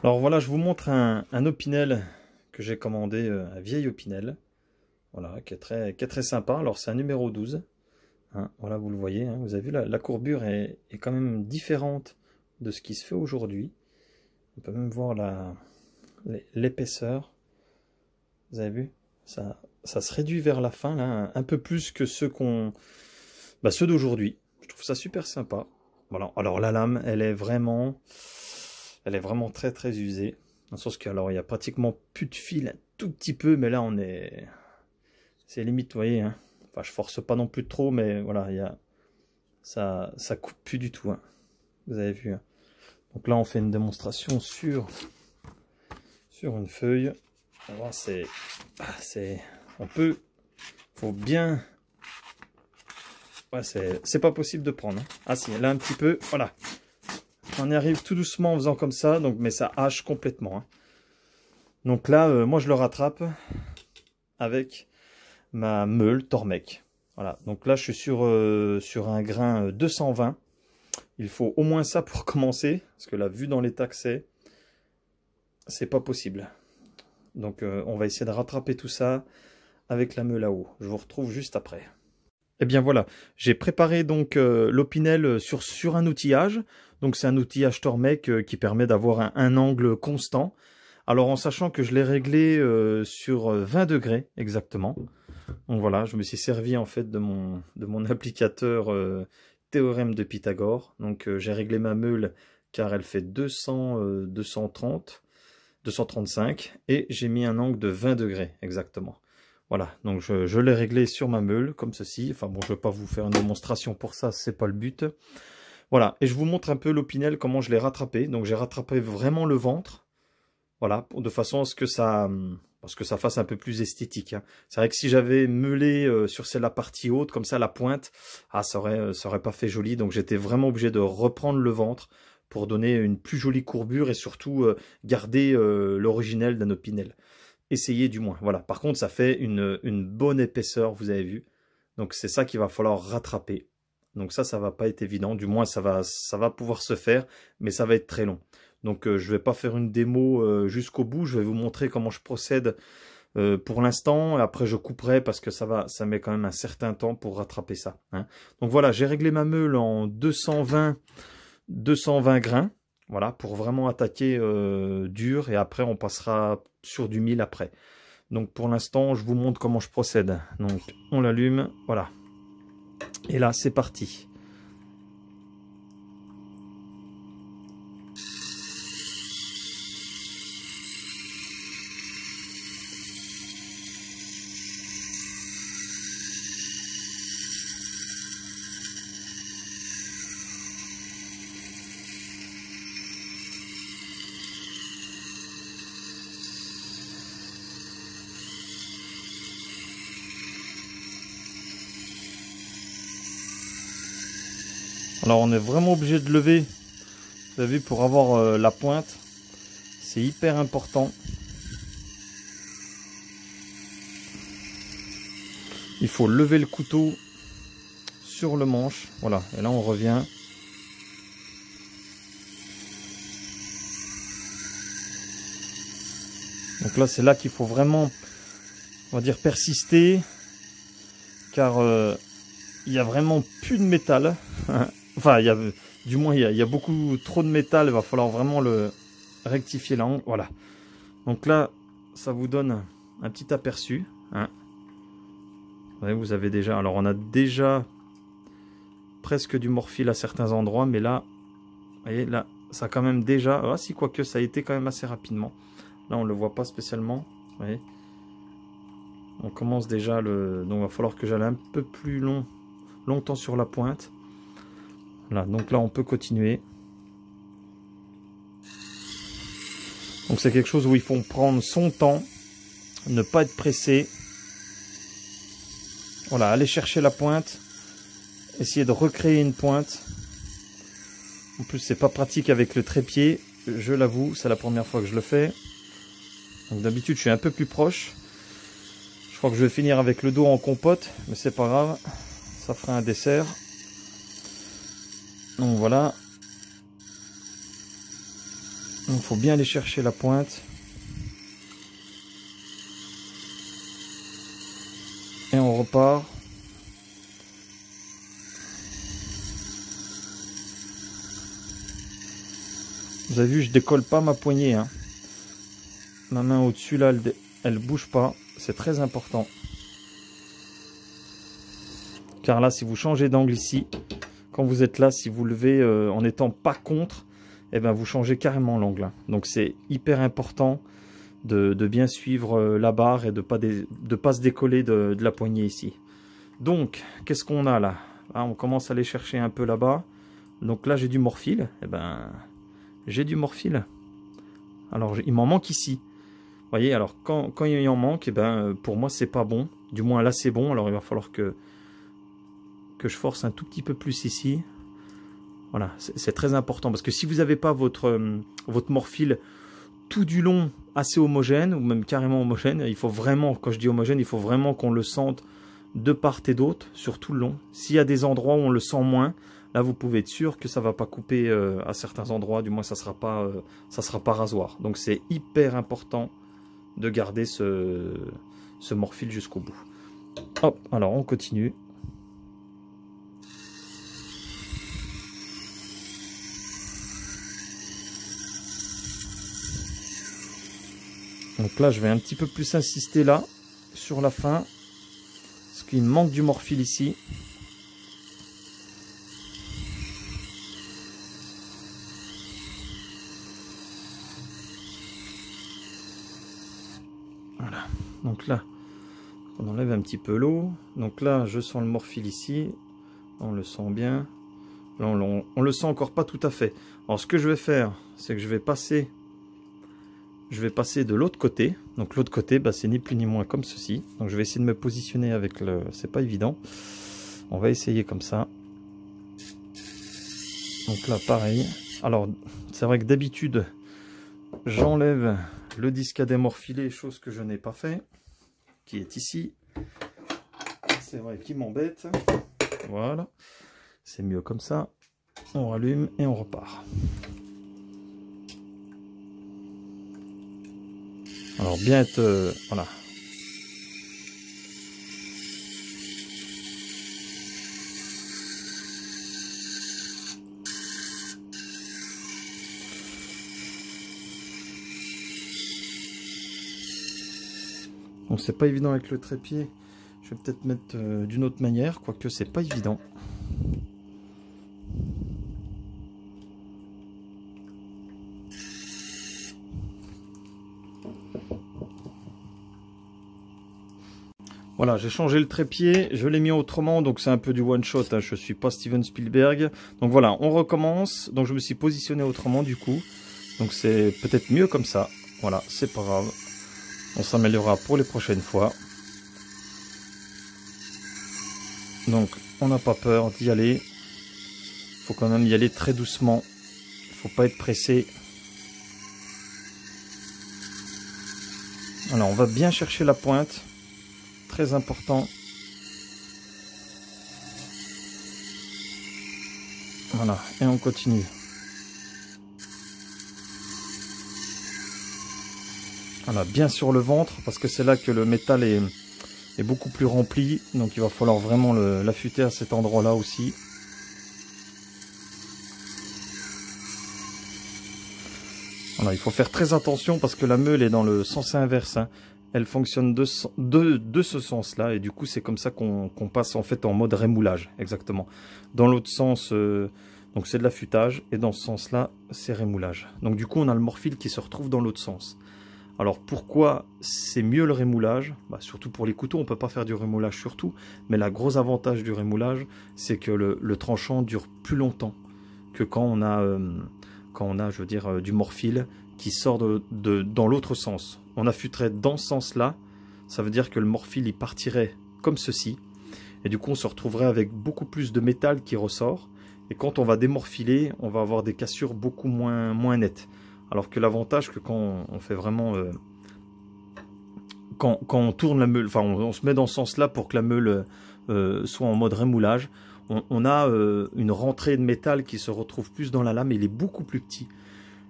Alors voilà, je vous montre un Opinel que j'ai commandé, un vieil Opinel, voilà, qui est très sympa. Alors c'est un numéro 12, hein, voilà, vous le voyez, hein, vous avez vu, la courbure est quand même différente de ce qui se fait aujourd'hui. On peut même voir l'épaisseur, vous avez vu, ça se réduit vers la fin, là, un peu plus que ceux d'aujourd'hui. Je trouve ça super sympa. Voilà, alors la lame, elle est vraiment très très usée. Dans le sens que, alors, il y a pratiquement plus de fil, un tout petit peu, mais là, c'est limite, vous voyez, hein. Enfin, je force pas non plus trop, mais voilà, ça coupe plus du tout, hein. Vous avez vu, hein. Donc là, on fait une démonstration sur une feuille. Alors, faut bien, ouais, c'est pas possible de prendre, hein. Ah si, là, un petit peu, voilà. On y arrive tout doucement en faisant comme ça, donc, mais ça hache complètement, hein. Donc là, moi, je le rattrape avec ma meule Tormek. Voilà, donc là je suis sur un grain 220. Il faut au moins ça pour commencer, parce que la vue dans l'état que c'est pas possible. Donc on va essayer de rattraper tout ça avec la meule à eau. Je vous retrouve juste après. Et bien voilà, j'ai préparé donc l'Opinel sur un outillage. Donc c'est un outillage Tormek qui permet d'avoir un angle constant. Alors en sachant que je l'ai réglé sur 20 degrés exactement. Donc voilà, je me suis servi en fait de mon applicateur théorème de Pythagore. Donc j'ai réglé ma meule car elle fait 230, 235 et j'ai mis un angle de 20 degrés exactement. Voilà, donc je l'ai réglé sur ma meule comme ceci. Enfin bon, je ne vais pas vous faire une démonstration pour ça, c'est pas le but. Voilà, et je vous montre un peu l'Opinel, comment je l'ai rattrapé. Donc j'ai rattrapé vraiment le ventre. Voilà, de façon à ce que ça fasse un peu plus esthétique, hein. C'est vrai que si j'avais meulé sur la partie haute, comme ça, la pointe, ça aurait pas fait joli. Donc j'étais vraiment obligé de reprendre le ventre pour donner une plus jolie courbure et surtout garder l'originel d'un Opinel. Essayez du moins. Voilà. Par contre, ça fait une bonne épaisseur, vous avez vu. Donc c'est ça qu'il va falloir rattraper. Donc ça va pas être évident. Du moins, ça va pouvoir se faire, mais ça va être très long. Donc je vais pas faire une démo jusqu'au bout. Je vais vous montrer comment je procède pour l'instant. Après, je couperai parce que ça met quand même un certain temps pour rattraper ça, hein. Donc voilà, j'ai réglé ma meule en 220 grains. Voilà, pour vraiment attaquer dur. Et après, on passera sur du 1000 après. Donc pour l'instant, je vous montre comment je procède. Donc on l'allume, voilà. Et là, c'est parti. Alors on est vraiment obligé de lever, vous avez vu, pour avoir la pointe. C'est hyper important. Il faut lever le couteau sur le manche. Voilà, et là on revient. Donc là c'est là qu'il faut vraiment, on va dire, persister. Car il y a vraiment plus de métal. Enfin, du moins il y a beaucoup trop de métal. Il va falloir vraiment le rectifier l'angle. Voilà. Donc là, ça vous donne un petit aperçu, hein. Vous avez déjà, alors on a déjà presque du morphile à certains endroits, mais là, vous voyez, là, ça a quand même déjà, ah si, quoique ça a été quand même assez rapidement. Là, on le voit pas spécialement, vous voyez. On commence déjà donc il va falloir que j'aille un peu plus longtemps sur la pointe. Voilà, donc là, on peut continuer. Donc c'est quelque chose où il faut prendre son temps, ne pas être pressé. Voilà, aller chercher la pointe, essayer de recréer une pointe. En plus, c'est pas pratique avec le trépied, je l'avoue, c'est la première fois que je le fais. Donc d'habitude, je suis un peu plus proche. Je crois que je vais finir avec le dos en compote, mais c'est pas grave, ça fera un dessert. Donc voilà. Donc, il faut bien aller chercher la pointe. Et on repart. Vous avez vu, je décolle pas ma poignée, hein. Ma main au-dessus, là, elle bouge pas. C'est très important. Car là, si vous changez d'angle ici, quand vous êtes là, si vous levez en n'étant pas contre, eh ben, vous changez carrément l'angle. Donc, c'est hyper important de bien suivre la barre et de pas se décoller de la poignée ici. Donc, qu'est-ce qu'on a là? Ah, on commence à aller chercher un peu là-bas. Donc là, j'ai du morphile. Eh ben, j'ai du morphile. Alors, il m'en manque ici. Vous voyez, alors quand il en manque, eh ben, pour moi, c'est pas bon. Du moins, là, c'est bon. Alors, il va falloir que je force un tout petit peu plus ici. Voilà, c'est très important. Parce que si vous n'avez pas votre morphile tout du long assez homogène, ou même carrément homogène, il faut vraiment, quand je dis homogène, il faut vraiment qu'on le sente de part et d'autre, sur tout le long. S'il y a des endroits où on le sent moins, là vous pouvez être sûr que ça va pas couper à certains endroits, du moins ça sera pas rasoir. Donc c'est hyper important de garder ce morphile jusqu'au bout. Hop, alors on continue. Donc là je vais un petit peu plus insister là, sur la fin. Parce qu'il manque du morphile ici. Voilà. Donc là, on enlève un petit peu l'eau. Donc là, je sens le morphile ici. On le sent bien. Là, on le sent encore pas tout à fait. Alors ce que je vais faire, c'est que je vais passer de l'autre côté. Donc l'autre côté, bah, c'est ni plus ni moins comme ceci. Donc je vais essayer de me positionner avec le... C'est pas évident. On va essayer comme ça. Donc là, pareil. Alors, c'est vrai que d'habitude, j'enlève le disque à démorphiler, chose que je n'ai pas fait, qui est ici. C'est vrai qu'il m'embête. Voilà. C'est mieux comme ça. On rallume et on repart. Alors, bien être... voilà. Donc c'est pas évident avec le trépied. Je vais peut-être mettre d'une autre manière, quoique c'est pas évident. Voilà, j'ai changé le trépied, je l'ai mis autrement, donc c'est un peu du one shot, hein, je suis pas Steven Spielberg. Donc voilà, on recommence, donc je me suis positionné autrement du coup. Donc c'est peut-être mieux comme ça. Voilà, c'est pas grave. On s'améliorera pour les prochaines fois. Donc, on n'a pas peur d'y aller. Il faut quand même y aller très doucement. Il ne faut pas être pressé. Alors, on va bien chercher la pointe. Très important. Voilà, et on continue. Voilà, bien sur le ventre, parce que c'est là que le métal est beaucoup plus rempli. Donc, il va falloir vraiment l'affûter à cet endroit-là aussi. Voilà, il faut faire très attention parce que la meule est dans le sens inverse, hein. Elle fonctionne de ce sens-là et du coup c'est comme ça qu'on passe en fait en mode rémoulage, exactement. Dans l'autre sens, donc c'est de l'affûtage et dans ce sens-là c'est rémoulage. Donc du coup on a le morphile qui se retrouve dans l'autre sens. Alors pourquoi c'est mieux le rémoulage? Bah, surtout pour les couteaux, on ne peut pas faire du rémoulage sur tout, mais le gros avantage du rémoulage c'est que le tranchant dure plus longtemps que quand on a je veux dire, du morphile qui sort dans l'autre sens. On affûterait dans ce sens-là, ça veut dire que le morphile il partirait comme ceci, et du coup on se retrouverait avec beaucoup plus de métal qui ressort, et quand on va démorphiler, on va avoir des cassures beaucoup moins nettes. Alors que l'avantage que quand on fait vraiment... quand on tourne la meule, enfin on se met dans ce sens-là pour que la meule soit en mode rémoulage, on a une rentrée de métal qui se retrouve plus dans la lame et il est beaucoup plus petit.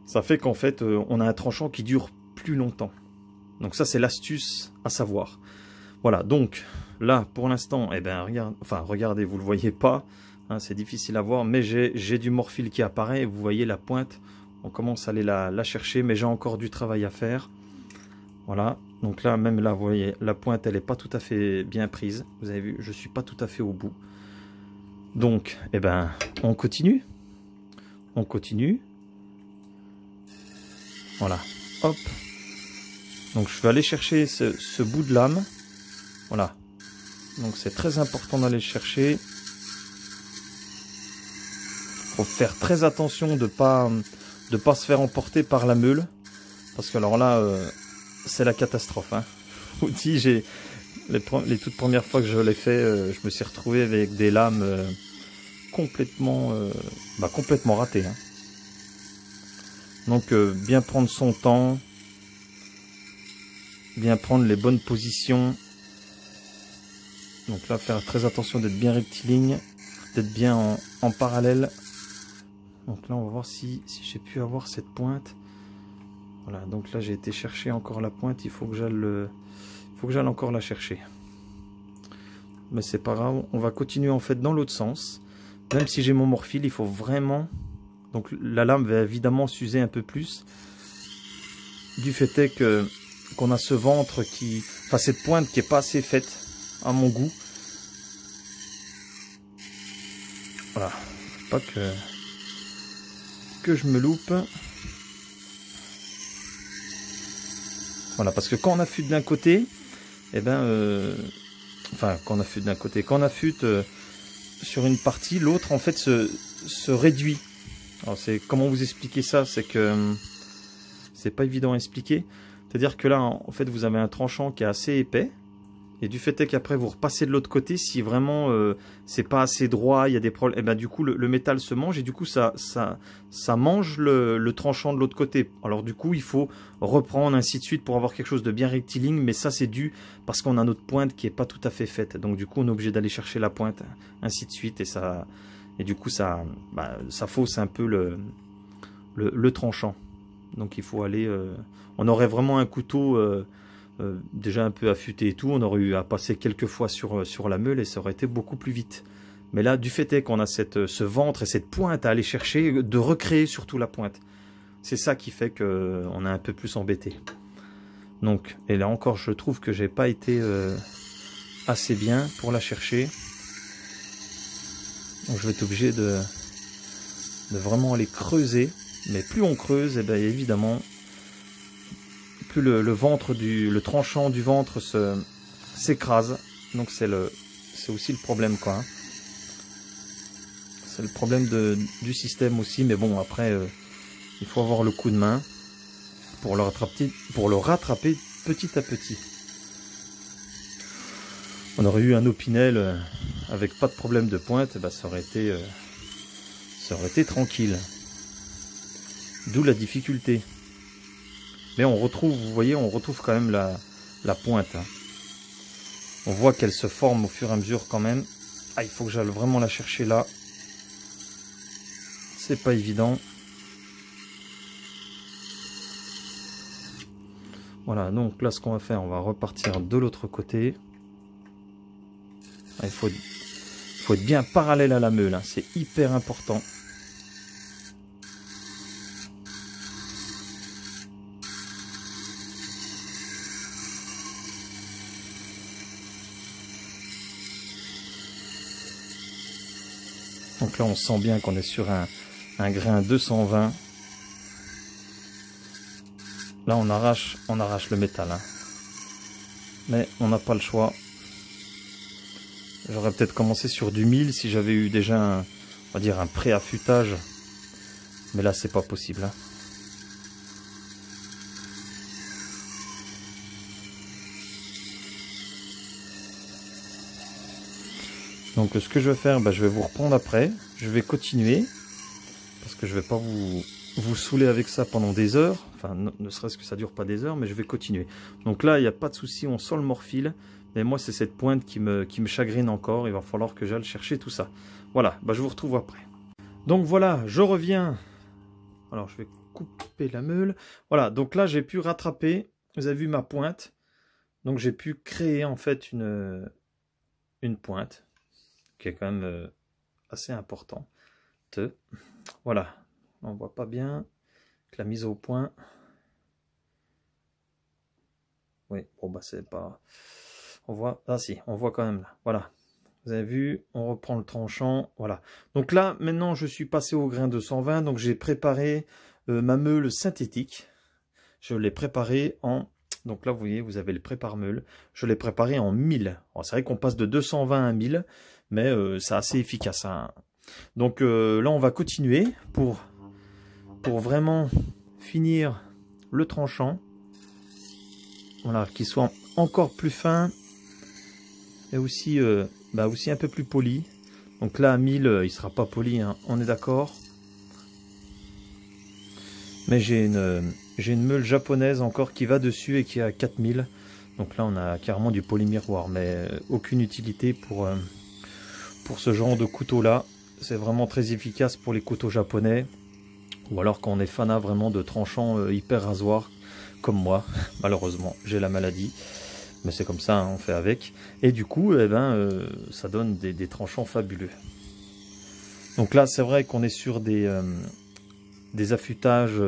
Ça fait qu'en fait, on a un tranchant qui dure plus longtemps. Donc ça, c'est l'astuce à savoir. Voilà, donc là, pour l'instant, eh ben, regardez, vous ne le voyez pas, hein, c'est difficile à voir, mais j'ai du Morphle qui apparaît, vous voyez la pointe, on commence à aller la chercher, mais j'ai encore du travail à faire. Voilà, donc là, même là, vous voyez, la pointe, elle n'est pas tout à fait bien prise. Vous avez vu, je ne suis pas tout à fait au bout. Donc, eh ben, on continue. On continue. Voilà, hop. Donc, je vais aller chercher ce bout de lame. Voilà. Donc, c'est très important d'aller le chercher. Il faut faire très attention de pas se faire emporter par la meule. Parce que alors là... c'est la catastrophe, hein. Je vous dis, les toutes premières fois que je l'ai fait, je me suis retrouvé avec des lames complètement ratées, hein. Donc bien prendre son temps, bien prendre les bonnes positions. Donc là, faire très attention d'être bien rectiligne, d'être bien en parallèle. Donc là, on va voir si j'ai pu avoir cette pointe. Voilà, donc là j'ai été chercher encore la pointe, il faut que j'aille encore la chercher. Mais c'est pas grave, on va continuer en fait dans l'autre sens. Même si j'ai mon Morphle, il faut vraiment... Donc la lame va évidemment s'user un peu plus. Du fait est qu'on a ce ventre qui... Enfin cette pointe qui est pas assez faite à mon goût. Voilà, pas que je me loupe. Voilà, parce que quand on affûte d'un côté, eh ben, quand on affûte d'un côté, quand on affûte sur une partie, l'autre en fait se réduit. Alors c'est comment vous expliquer ça, c'est que c'est pas évident à expliquer. C'est-à-dire que là, en fait, vous avez un tranchant qui est assez épais, et du fait est qu'après vous repassez de l'autre côté, si vraiment c'est pas assez droit, il y a des problèmes, et ben du coup le métal se mange et du coup ça mange le tranchant de l'autre côté. Alors du coup il faut reprendre ainsi de suite pour avoir quelque chose de bien rectiligne, mais ça c'est dû parce qu'on a notre pointe qui est pas tout à fait faite. Donc du coup on est obligé d'aller chercher la pointe, ainsi de suite, et du coup ça fausse un peu le tranchant. Donc il faut aller, on aurait vraiment un couteau déjà un peu affûté et tout, on aurait eu à passer quelques fois sur la meule et ça aurait été beaucoup plus vite. Mais là, du fait est qu'on a ce ventre et cette pointe à aller chercher, de recréer surtout la pointe. C'est ça qui fait qu'on est un peu plus embêté. Donc, et là encore, je trouve que j'ai pas été assez bien pour la chercher. Donc je vais être obligé de vraiment aller creuser. Mais plus on creuse, et bien évidemment, plus le ventre le tranchant du ventre s'écrase. Donc c'est aussi le problème, quoi, hein. C'est le problème du système aussi, mais bon, après il faut avoir le coup de main pour le rattraper petit à petit. On aurait eu un Opinel avec pas de problème de pointe, bah, ça aurait été tranquille. D'où la difficulté. Mais on retrouve, vous voyez, on retrouve quand même la pointe, hein. On voit qu'elle se forme au fur et à mesure quand même. Ah, il faut que j'aille vraiment la chercher là. C'est pas évident. Voilà, donc là ce qu'on va faire, on va repartir de l'autre côté. Ah, il faut être bien parallèle à la meule, hein. C'est hyper important. Donc là on sent bien qu'on est sur un grain 220. Là on arrache le métal, hein. Mais on n'a pas le choix. J'aurais peut-être commencé sur du 1000 si j'avais eu déjà on va dire un pré-affûtage. Mais là c'est pas possible, hein. Donc ce que je vais faire, je vais vous reprendre après. Je vais continuer. Parce que je vais pas vous saouler avec ça pendant des heures. Enfin, ne serait-ce que ça dure pas des heures, mais je vais continuer. Donc là, il n'y a pas de souci, on sent le Morphle. Mais moi, c'est cette pointe qui me chagrine encore. Il va falloir que j'aille chercher tout ça. Voilà, je vous retrouve après. Donc voilà, je reviens. Alors, je vais couper la meule. Voilà, donc là j'ai pu rattraper, vous avez vu ma pointe. Donc j'ai pu créer en fait une pointe qui est quand même assez importante. Voilà, on voit pas bien avec la mise au point. Oui, bon bah c'est pas... On voit, ah si, on voit quand même là, voilà. Vous avez vu, on reprend le tranchant, voilà. Donc là, maintenant, je suis passé au grain 220, donc j'ai préparé ma meule synthétique. Je l'ai préparée en... Donc là, vous voyez, vous avez le prépare-meule. Je l'ai préparé en 1000. C'est vrai qu'on passe de 220 à 1000, mais c'est assez efficace. Hein. Donc là, on va continuer pour vraiment finir le tranchant. Voilà, qu'il soit encore plus fin et aussi, aussi un peu plus poli. Donc là, à 1000, il sera pas poli, hein, on est d'accord. Mais j'ai une meule japonaise encore qui va dessus et qui est à 4000. Donc là, on a carrément du polymiroir, mais aucune utilité pour ce genre de couteau-là. C'est vraiment très efficace pour les couteaux japonais. Ou alors quand on est fanat vraiment de tranchants hyper rasoirs, comme moi. Malheureusement, j'ai la maladie. Mais c'est comme ça, hein, on fait avec. Et du coup, ça donne des tranchants fabuleux. Donc là, c'est vrai qu'on est sur des affûtages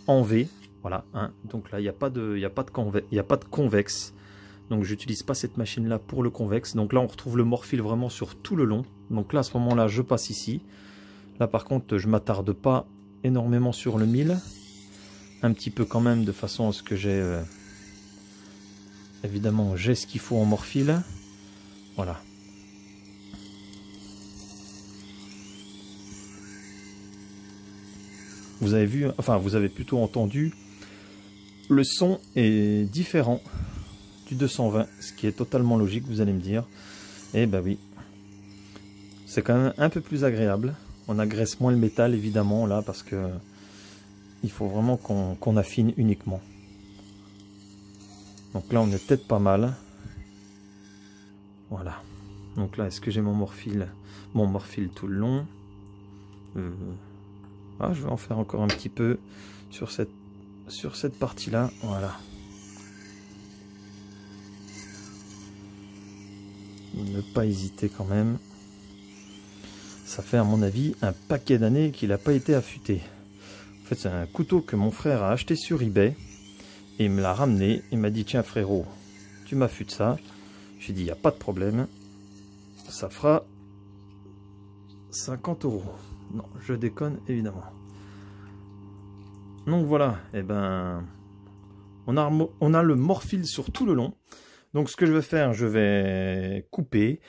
en V. Voilà, hein. Donc là, il n'y a pas de convexe. Donc j'utilise pas cette machine là pour le convexe. Donc là on retrouve le Morphyl vraiment sur tout le long. Donc là à ce moment là je passe ici. Là par contre je m'attarde pas énormément sur le 1000. Un petit peu quand même de façon à ce que j'ai évidemment j'ai ce qu'il faut en Morphyl. Voilà. Vous avez vu, enfin vous avez plutôt entendu, le son est différent du 220, ce qui est totalement logique, vous allez me dire. Et bah oui, c'est quand même un peu plus agréable. On agresse moins le métal évidemment là parce que il faut vraiment qu'on affine uniquement. Donc là on est peut-être pas mal. Voilà. Donc là est-ce que j'ai mon Morphyl tout le long. Je vais en faire encore un petit peu sur cette partie là. Voilà. Ne pas hésiter quand même. Ça fait à mon avis un paquet d'années qu'il n'a pas été affûté. En fait c'est un couteau que mon frère a acheté sur eBay. Et il me l'a ramené. Il m'a dit tiens frérot, tu m'affûtes ça. J'ai dit il n'y a pas de problème. Ça fera 50 €. Non, je déconne évidemment. Donc voilà, et on a le Morphyl sur tout le long. Donc ce que je vais faire, je vais couper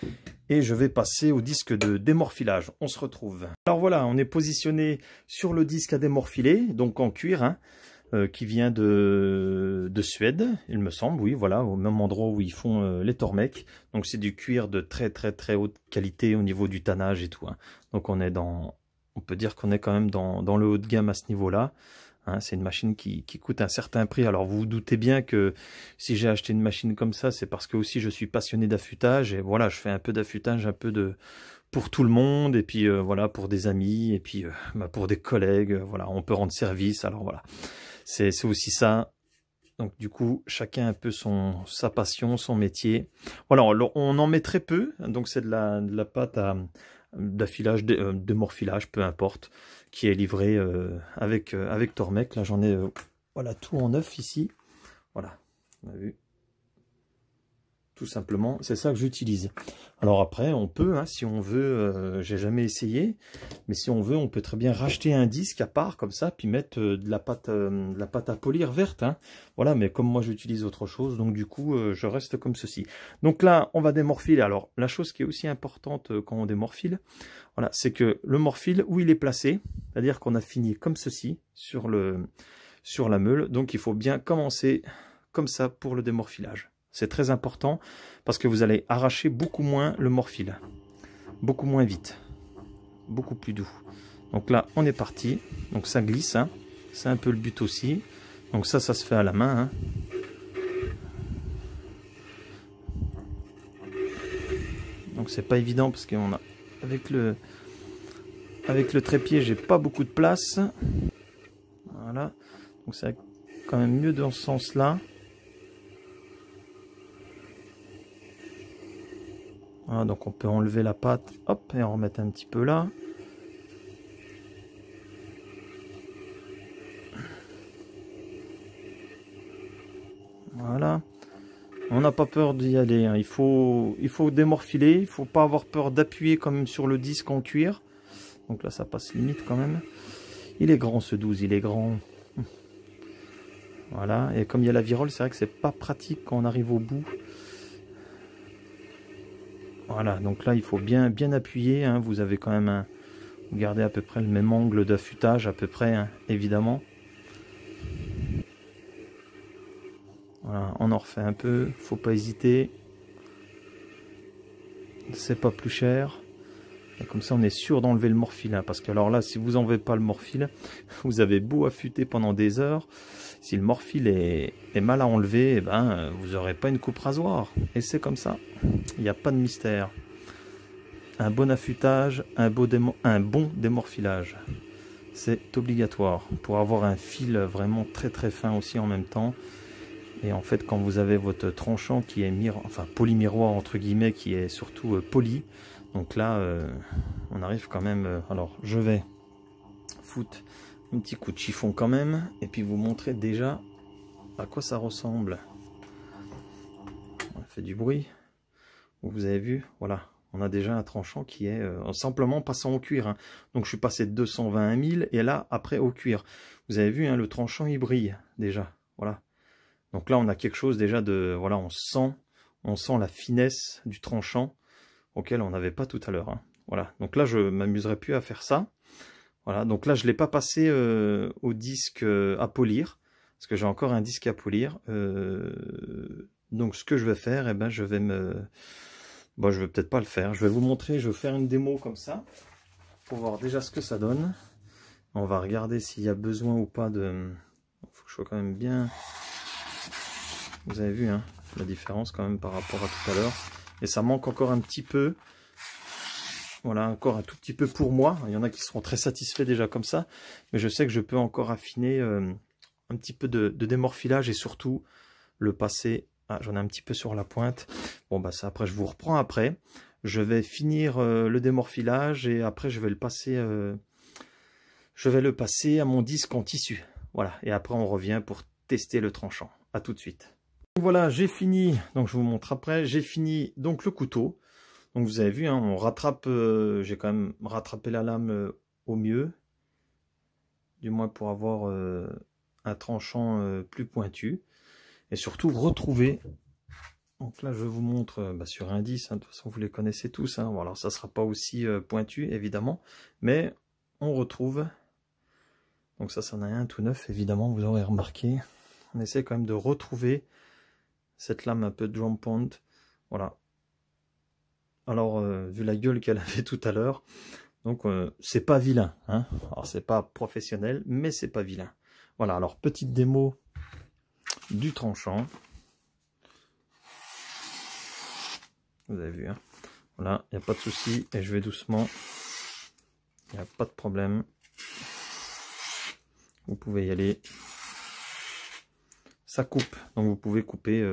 et je vais passer au disque de démorphilage. On se retrouve. Alors voilà, on est positionné sur le disque à démorphiler, donc en cuir, hein, qui vient de Suède, il me semble, oui, voilà, au même endroit où ils font les Tormek. Donc c'est du cuir de très très très haute qualité au niveau du tannage et tout. Hein. Donc on peut dire qu'on est quand même dans le haut de gamme à ce niveau-là. Hein, c'est une machine qui coûte un certain prix. Alors vous vous doutez bien que si j'ai acheté une machine comme ça, c'est parce que aussi je suis passionné d'affûtage. Et voilà, je fais un peu d'affûtage, un peu pour tout le monde. Et puis voilà, pour des amis. Et puis pour des collègues. Voilà, on peut rendre service. Alors voilà, c'est aussi ça. Donc du coup, chacun un peu sa passion, son métier. Voilà, on en met très peu. Donc c'est de la pâte d'affilage, de morphilage, peu importe, qui est livré avec Tormek. Là j'en ai voilà, tout en neuf ici. Voilà, on a vu. Tout simplement, c'est ça que j'utilise. Alors après, on peut, hein, si on veut, j'ai jamais essayé, mais si on veut, on peut très bien racheter un disque à part, comme ça, puis mettre de la pâte à polir verte. Hein. Voilà, mais comme moi j'utilise autre chose, donc du coup, je reste comme ceci. Donc là, on va démorphiler. Alors, la chose qui est aussi importante quand on démorphile, voilà, c'est que le morphile, où il est placé, c'est-à-dire qu'on a fini comme ceci sur la meule, donc il faut bien commencer comme ça pour le démorphilage. C'est très important parce que vous allez arracher beaucoup moins le morphile, beaucoup moins vite, beaucoup plus doux. Donc là, on est parti. Donc ça glisse, hein. C'est un peu le but aussi. Donc ça se fait à la main. Hein. Donc c'est pas évident parce qu'on a avec le trépied, j'ai pas beaucoup de place. Donc c'est quand même mieux dans ce sens-là. Voilà, donc on peut enlever la pâte, hop, et en remettre un petit peu là. Voilà. On n'a pas peur d'y aller, hein. Il faut démorphiler, il faut pas avoir peur d'appuyer quand même sur le disque en cuir. Donc là ça passe limite quand même. Il est grand ce 12, il est grand. Voilà, et comme il y a la virole, c'est vrai que c'est pas pratique quand on arrive au bout. Voilà, donc là il faut bien appuyer, hein. Vous avez quand même vous gardez à peu près le même angle d'affûtage à peu près, hein, évidemment. Voilà, on en refait un peu, faut pas hésiter. C'est pas plus cher. Et comme ça on est sûr d'enlever le morphile, hein, parce que alors là si vous enlevez pas le morphile, vous avez beau affûter pendant des heures, si le morphile est mal à enlever, eh ben, vous n'aurez pas une coupe rasoir. Et c'est comme ça, il n'y a pas de mystère. Un bon affûtage, un bon démorphilage, c'est obligatoire pour avoir un fil vraiment très fin aussi en même temps. Et en fait quand vous avez votre tranchant qui est polymiroir entre guillemets, qui est surtout poli, donc là on arrive quand même, alors je vais foutre un petit coup de chiffon quand même et puis vous montrer déjà à quoi ça ressemble. On fait du bruit, vous avez vu, voilà, on a déjà un tranchant qui est simplement passant au cuir, hein. Donc je suis passé de 220 à 1000 et là après au cuir, vous avez vu, hein, le tranchant il brille déjà, voilà. Donc là, on a quelque chose déjà de... Voilà, on sent la finesse du tranchant auquel on n'avait pas tout à l'heure, hein. Voilà, donc là, je m'amuserai plus à faire ça. Voilà, donc là, je ne l'ai pas passé au disque à polir, parce que j'ai encore un disque à polir. Donc ce que je vais faire, eh ben, je vais Bon, je vais peut-être pas le faire. Je vais vous montrer, je vais faire une démo comme ça, pour voir déjà ce que ça donne. On va regarder s'il y a besoin ou pas de... Il faut que je sois quand même bien... Vous avez vu, hein, la différence quand même par rapport à tout à l'heure. Et ça manque encore un petit peu. Voilà, encore un tout petit peu pour moi. Il y en a qui seront très satisfaits déjà comme ça. Mais je sais que je peux encore affiner un petit peu de démorphilage et surtout le passer. Ah, j'en ai un petit peu sur la pointe. Bon, bah ça après, je vous reprends après. Je vais finir le démorphilage et après, je vais le passer à mon disque en tissu. Voilà, et après, on revient pour tester le tranchant. À tout de suite. Voilà, j'ai fini, donc je vous montre après, j'ai fini donc le couteau. Donc vous avez vu, hein, on rattrape, j'ai quand même rattrapé la lame au mieux, du moins pour avoir un tranchant plus pointu. Et surtout retrouver, donc là je vous montre sur indice, hein, de toute façon vous les connaissez tous, hein. Bon, alors ça sera pas aussi pointu évidemment, mais on retrouve, donc ça en a un tout neuf évidemment, vous aurez remarqué, on essaie quand même de retrouver cette lame un peu drum point, voilà. Alors vu la gueule qu'elle avait tout à l'heure, donc c'est pas vilain, hein. Alors c'est pas professionnel, mais c'est pas vilain. Voilà, alors petite démo du tranchant. Vous avez vu, hein. Voilà, il n'y a pas de souci et je vais doucement. Il n'y a pas de problème. Vous pouvez y aller. Ça coupe, donc vous pouvez couper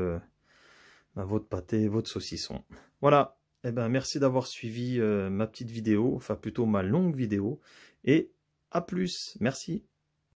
votre pâté, votre saucisson. Voilà, eh ben, merci d'avoir suivi ma petite vidéo, enfin plutôt ma longue vidéo. Et à plus, merci.